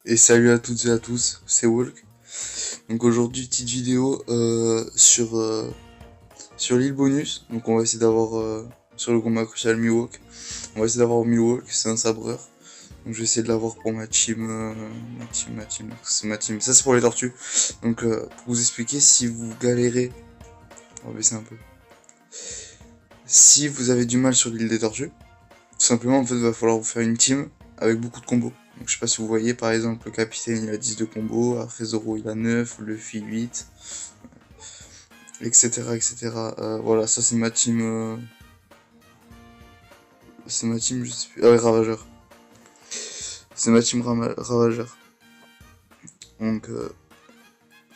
Et salut à toutes et à tous, c'est Walk. Donc aujourd'hui, petite vidéo sur l'île bonus. Donc on va essayer d'avoir, sur le combat crucial Mihawk, on va essayer d'avoir Mihawk, c'est un sabreur. Donc je vais essayer de l'avoir pour ma team, c'est ma team. Ça c'est pour les tortues. Donc pour vous expliquer, si vous galérez, on va baisser un peu. Si vous avez du mal sur l'île des tortues, tout simplement en fait il va falloir vous faire une team avec beaucoup de combos. Donc je sais pas si vous voyez, par exemple le capitaine il a 10 de combos, après Zoro il a 9, Luffy 8, etc. etc. Voilà, ça c'est ma team. C'est ma team, je sais plus. Ah ouais, Ravageur. C'est ma team Ravageur. Donc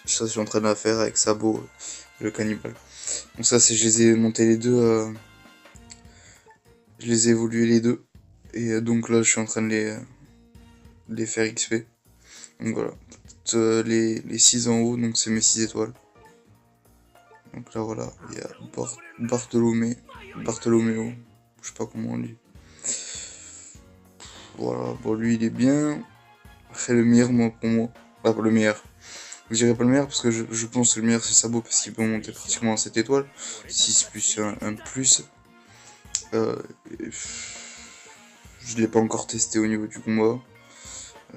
ça je suis en train de la faire avec Sabo, le cannibale. Donc ça c'est, je les ai montés les deux, je les ai évolués les deux. Et donc là je suis en train de les faire XP. Donc voilà. Les 6 en haut, donc c'est mes 6 étoiles. Donc là voilà, il y a Bartholoméo, je sais pas comment on dit. Voilà, bon lui il est bien. Après le meilleur, moi pour moi, pas le meilleur. Je dirais pas le meilleur parce que je pense que le meilleur c'est Sabo parce qu'il peut monter pratiquement à 7 étoiles. 6 plus un plus. Euh, je l'ai pas encore testé au niveau du combat.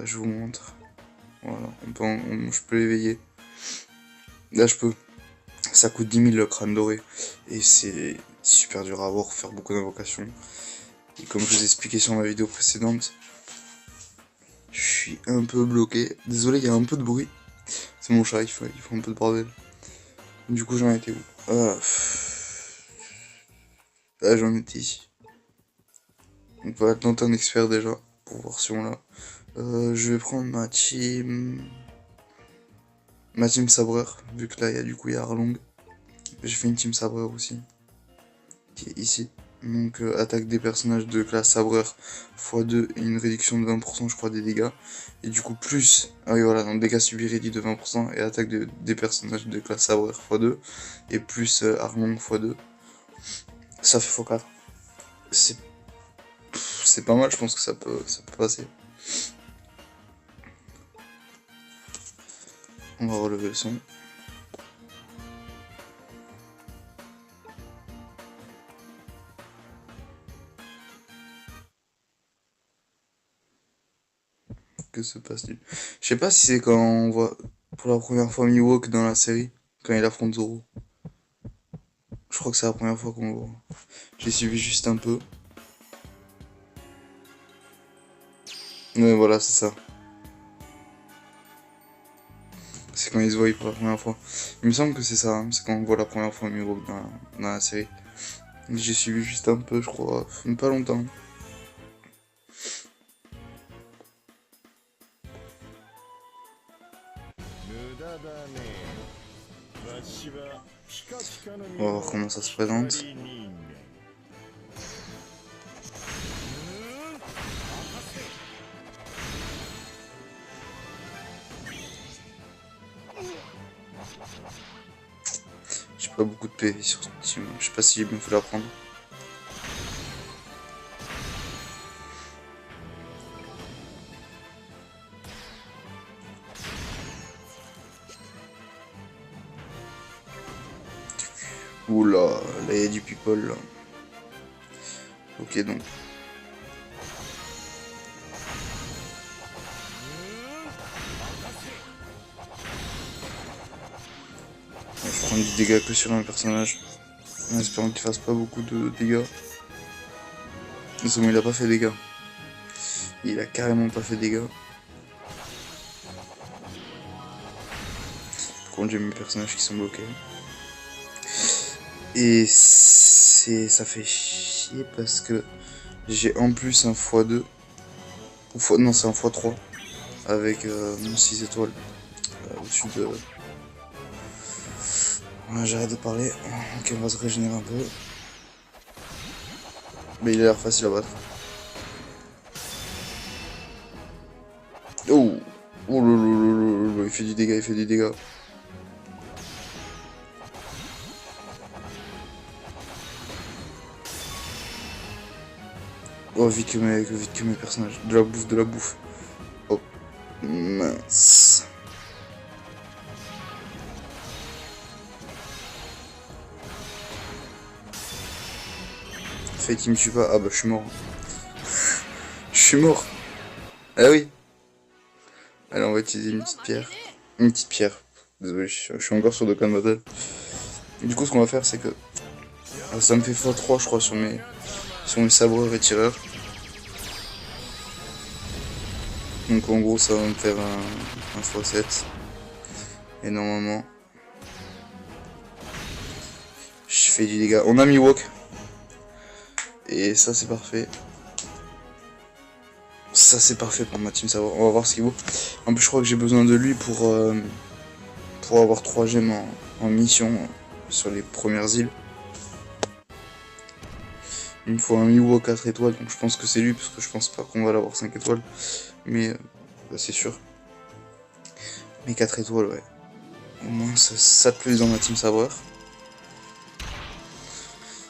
Je vous montre. Voilà, je peux l'éveiller. Là je peux. Ça coûte 10 000 le crâne doré. Et c'est super dur à avoir, faut faire beaucoup d'invocations. Et comme je vous ai expliqué sur ma vidéo précédente, je suis un peu bloqué. Désolé, il y a un peu de bruit. C'est mon chat, il faut un peu de bordel. Du coup, j'en étais où? Là, j'en étais ici. Donc voilà, tenter un expert déjà, pour voir si on l'a. Je vais prendre ma team... Ma team sabreur, vu que là, il y a Arlong. J'ai fait une team sabreur aussi, qui est ici. Donc attaque des personnages de classe sabreur x2 et une réduction de 20% je crois des dégâts. Et du coup plus, ah oui voilà, donc dégâts subis réduits de 20% et attaque des personnages de classe sabreur x2 et plus Armong x2. Ça fait x4. C'est pas mal, je pense que ça peut passer. On va relever le son. Que se passe-t-il? Je sais pas si c'est quand on voit pour la première fois Mihawk dans la série, quand il affronte Zoro. Je crois que c'est la première fois qu'on le voit. J'ai suivi juste un peu. Ouais, voilà, c'est ça. C'est quand ils se voient pour la première fois. Il me semble que c'est ça, hein, c'est quand on voit la première fois Mihawk dans la série. J'ai suivi juste un peu, je crois, pas longtemps. On va voir comment ça se présente. J'ai pas beaucoup de PV sur ce team, je sais pas si j'ai bien fait la prendre. Oula, là il y a du people là. Ok donc. Je prends du dégât que sur un personnage. En espérant qu'il fasse pas beaucoup de dégâts. C'est bon, il a pas fait dégâts. Il a carrément pas fait dégâts. Par contre j'ai mes personnages qui sont bloqués. Et ça fait chier parce que j'ai en plus un x2. Non, c'est un x3. Avec mon 6 étoiles. Au-dessus de... Voilà, j'arrête de parler. Ok, on va se régénérer un peu. Mais il a l'air facile à battre. Oh, oh il fait du dégât, il fait du dégât. Oh, vite que mes personnages. De la bouffe, de la bouffe. Oh. Mince. Fait qu'il me tue pas. Ah bah je suis mort. Je suis mort. Ah oui. Allez, on va utiliser une petite pierre. Une petite pierre. Désolé, je suis encore sur Dokkan Battle. Du coup, ce qu'on va faire, c'est que ça me fait x3, je crois, sur mes sabreurs et tireurs. Donc en gros, ça va me faire un x7. Et normalement, je fais du dégât. On a mis Wok. Et ça, c'est parfait. Ça, c'est parfait pour ma team savoir. On va voir ce qu'il vaut. En plus, je crois que j'ai besoin de lui pour avoir 3 gemmes en mission sur les premières îles. Il me faut un Miwo 4 étoiles, donc je pense que c'est lui, parce que je pense pas qu'on va l'avoir 5 étoiles. Mais bah, c'est sûr. Mais 4 étoiles, ouais. Au moins, ça te plaît dans ma team savoir.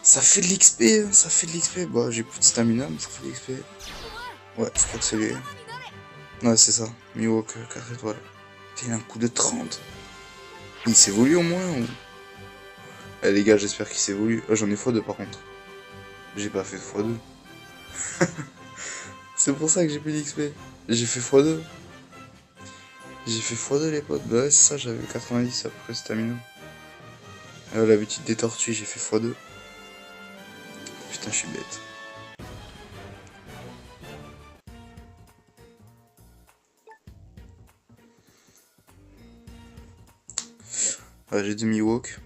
Ça fait de l'XP, hein, ça fait de l'XP. Bah, j'ai plus de stamina, mais ça fait de l'XP. Ouais, je crois que c'est lui. Ouais, c'est ça. Miwo 4 étoiles. Il a un coup de 30. Il s'évolue au moins ou... Eh les gars, j'espère qu'il s'évolue. J'en ai x2 par contre. J'ai pas fait x2. C'est pour ça que j'ai plus d'XP. J'ai fait x2. J'ai fait x2 les potes. Bah ouais, c'est ça, j'avais 90 après stamina. L'habitude des tortues, j'ai fait x2. Putain, je suis bête. J'ai demi-walk.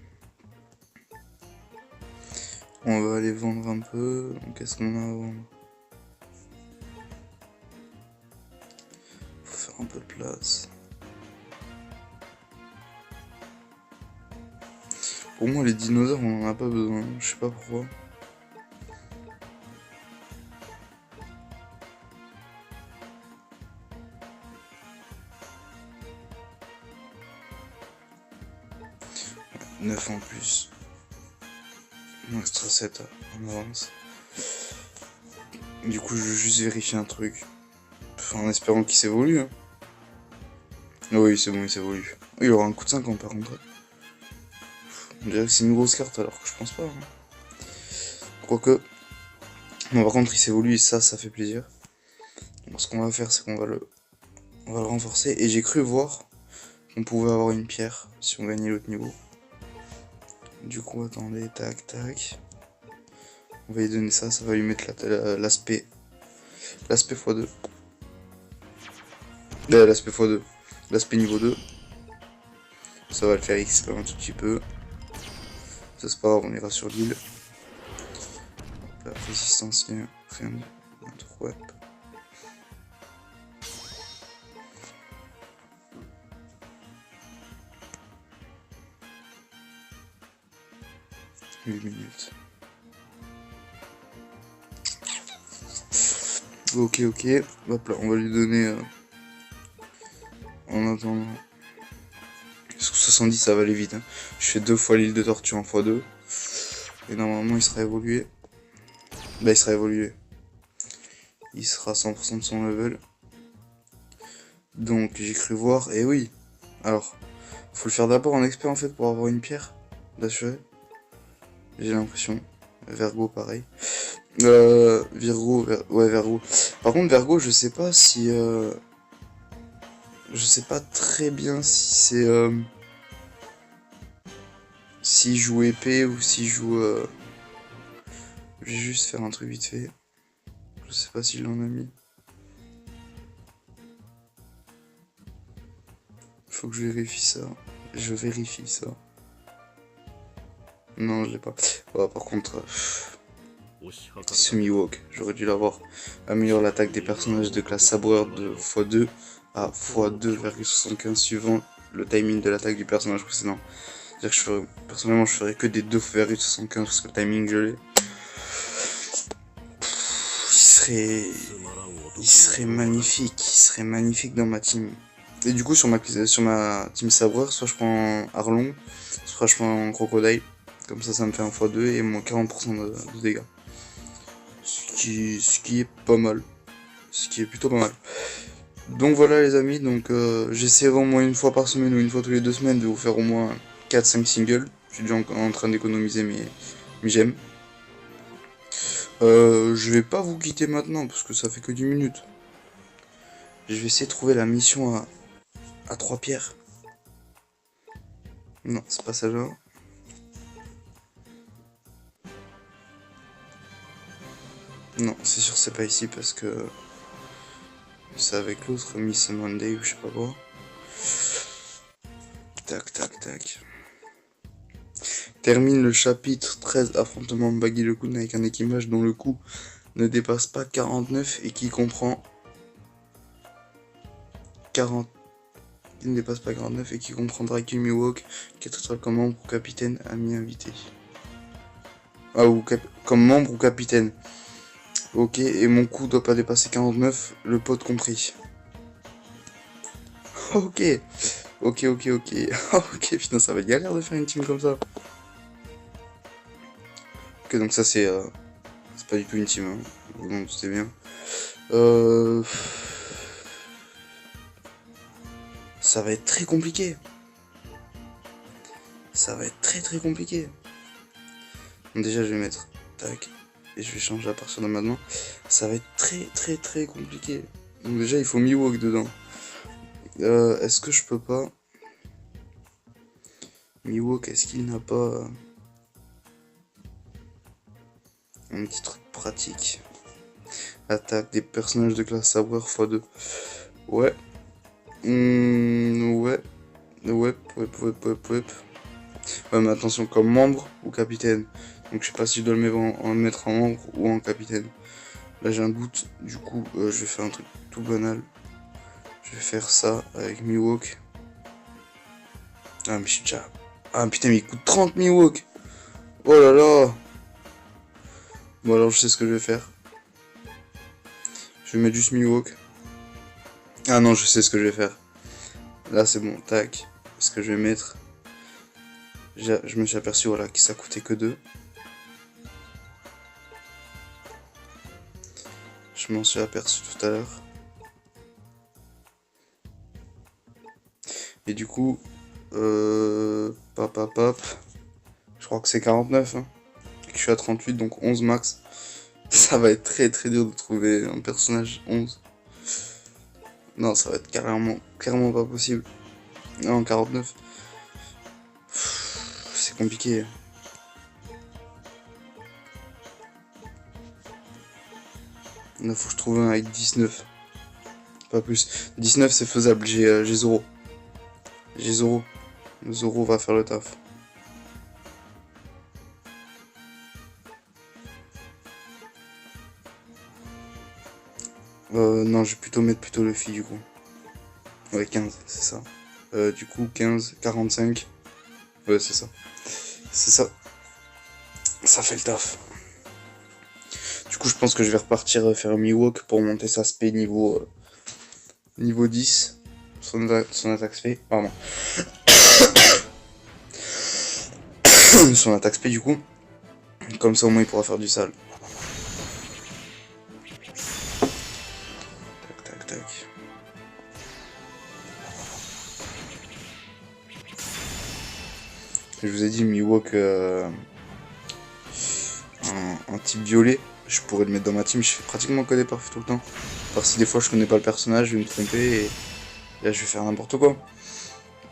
On va aller vendre un peu. Qu'est-ce qu'on a à vendre? Faut faire un peu de place. Pour moi, les dinosaures, on en a pas besoin. Je sais pas pourquoi. Ouais, 9 en plus. Extra 7 en avance. Du coup, je veux juste vérifier un truc. Enfin, en espérant qu'il s'évolue. Hein. Oui, c'est bon, il s'évolue. Il aura un coup de 50 par contre. On dirait que c'est une grosse carte alors que je pense pas. Hein. Quoique. Non, par contre, il s'évolue et ça fait plaisir. Donc, ce qu'on va faire, c'est qu'on va le renforcer. Et j'ai cru voir qu'on pouvait avoir une pierre si on gagnait l'autre niveau. Du coup, attendez, tac, tac. On va lui donner ça, ça va lui mettre l'aspect x2. L'aspect x2. L'aspect niveau 2. Ça va le faire XP un tout petit peu. Ça c'est pas grave, on ira sur l'île. La résistance, rien de trop. 8 minutes. Ok, hop là, on va lui donner en attendant. Parce que 70 ça va aller vite. Hein. Je fais 2 fois l'île de tortue en x2. Et normalement il sera évolué. Bah il sera évolué. Il sera 100% de son level. Donc j'ai cru voir, et oui. Alors, faut le faire d'abord en expert en fait pour avoir une pierre d'assuré. J'ai l'impression. Vergo pareil. Virgo, ouais Vergo. Par contre Vergo, je sais pas si je sais pas très bien si c'est s'il joue épée ou s'il joue je vais juste faire un truc vite fait. Je sais pas s'il en a mis. Faut que je vérifie ça. Je vérifie ça. Non, je l'ai pas. Oh, par contre, semi-walk, j'aurais dû l'avoir. Améliore l'attaque des personnages de classe sabreur de x2 à x2,75 suivant le timing de l'attaque du personnage précédent. C'est-à-dire que personnellement, je ferais que des 2,75 parce que le timing je l'ai. Il serait magnifique dans ma team. Et du coup, sur ma team sabreur, soit je prends Arlong, soit je prends Crocodile. Comme ça me fait un x2 et moins 40% de dégâts. Ce qui est pas mal. Ce qui est plutôt pas mal. Donc voilà les amis, donc j'essaierai au moins une fois par semaine ou une fois tous les 2 semaines de vous faire au moins 4-5 singles. Je suis déjà en train d'économiser mes gemmes. Je vais pas vous quitter maintenant parce que ça fait que 10 minutes. Je vais essayer de trouver la mission à 3 pierres. Non, c'est pas ça là. Non, c'est sûr c'est pas ici parce que c'est avec l'autre Miss Monday ou je sais pas quoi. Tac tac tac. Termine le chapitre 13 affrontement de Baggy le Kun avec un équipage dont le coût ne dépasse pas 49 et qui comprend 40. Il ne dépasse pas 49 et qui comprendra Walk, 4 étoiles comme membre ou capitaine, ami invité. Ah, ou comme membre ou capitaine. Ok, et mon coût doit pas dépasser 49, le pote compris. Ok, ok, ok, ok. Ok, putain, ça va être galère de faire une team comme ça. Ok, donc ça c'est pas du tout une team, hein. Vous en doutez bien. Ça va être très compliqué. Ça va être très très compliqué. Donc déjà je vais mettre tac et je vais changer à partir de maintenant. Ça va être très très très compliqué. Donc déjà il faut Miwok dedans. Est-ce que je peux pas Miwok, est-ce qu'il n'a pas un petit truc pratique? Attaque des personnages de classe savoir x2. Ouais. Ouais. Ouais, ouais. Ouais, mais attention, comme membre ou capitaine. Donc je sais pas si je dois le mettre en membre ou en capitaine. Là j'ai un doute. Du coup, je vais faire un truc tout banal. Je vais faire ça avec Miwok. Ah, mais je suis déjà. Ah, putain, mais il coûte 30 Miwok. Oh là là. Bon, alors je sais ce que je vais faire. Je vais mettre juste Miwok. Ah non, je sais ce que je vais faire. Là, c'est bon. Tac. Ce que je vais mettre. Je me suis aperçu, voilà, que ça coûtait que 2. Je m'en suis aperçu tout à l'heure. Et du coup, pap. Je crois que c'est 49. Hein. Et que je suis à 38, donc 11 max. Ça va être très très dur de trouver un personnage 11. Non, ça va être clairement pas possible. Non, 49. C'est compliqué. Il faut que je trouve un avec 19. Pas plus. 19 c'est faisable, j'ai Zoro. J'ai Zoro. Zoro va faire le taf. Non, je vais plutôt mettre Luffy du coup. Ouais, 15, c'est ça. Du coup, 15, 45. Ouais, c'est ça. C'est ça. Ça fait le taf. Du coup, je pense que je vais repartir faire Miwok pour monter sa spé niveau 10. Son attaque spé, pardon. Son attaque spé du coup. Comme ça au moins il pourra faire du sale. Tac, tac. Je vous ai dit Miwok un type violet. Je pourrais le mettre dans ma team, je fais pratiquement que des perfs tout le temps. Parce si des fois je connais pas le personnage, je vais me tromper et là je vais faire n'importe quoi.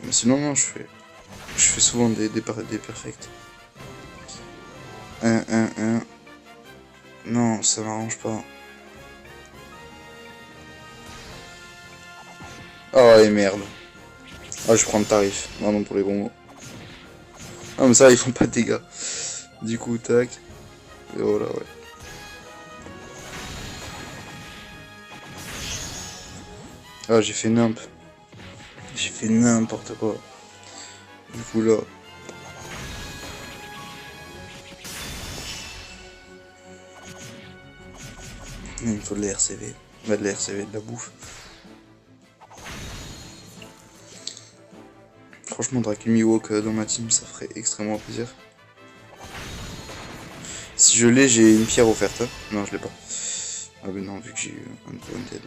Mais sinon non, je fais souvent des perfects. 1. Non, ça m'arrange pas. Oh et merde. Ah je prends le tarif, pardon pour les gros mots. Ah mais ça ils font pas de dégâts. Du coup tac. Et voilà ouais. Ah j'ai fait nimp. J'ai fait n'importe quoi. Du coup là. Il me faut de la RCV. Bah, de la RCV, de la bouffe. Franchement, Drake Miwok dans ma team, ça ferait extrêmement plaisir. Si je l'ai, j'ai une pierre offerte. Hein. Non, je l'ai pas. Ah ben non, vu que j'ai eu un Wanted.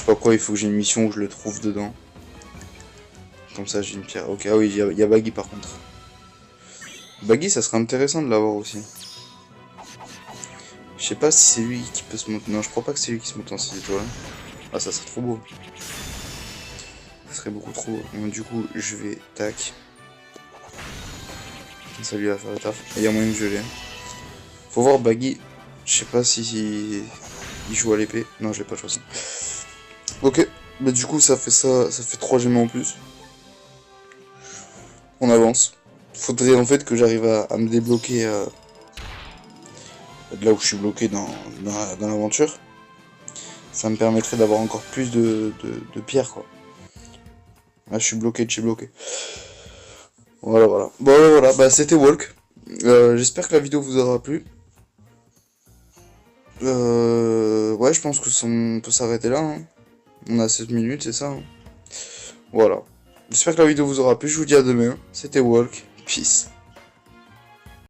sais pas quoi, il faut que j'ai une mission où je le trouve dedans. Comme ça j'ai une pierre. Ok, ah oui, il y a Baggy par contre. Baggy, ça serait intéressant de l'avoir aussi. Je sais pas si c'est lui qui peut se monter. Non, je crois pas que c'est lui qui se monte en 6 étoiles. Ah, ça serait trop beau. Ça serait beaucoup trop beau. Donc, du coup, je vais... Tac. Ça lui va faire le taf. Et il y a moyen que je l'ai. Faut voir Baggy. Je sais pas si il joue à l'épée. Non, je l'ai pas choisi. Ok. Bah du coup, ça fait 3 gemmes en plus. On avance. Faudrait en fait que j'arrive à me débloquer de là où je suis bloqué dans l'aventure. Ça me permettrait d'avoir encore plus de pierres, quoi. Là, je suis bloqué de chez bloqué. Voilà, voilà. Bon, voilà, bah c'était Walk. J'espère que la vidéo vous aura plu. Ouais, je pense que on peut s'arrêter là. Hein. On a 7 minutes, c'est ça. Hein. Voilà. J'espère que la vidéo vous aura plu. Je vous dis à demain. C'était Walk. Peace.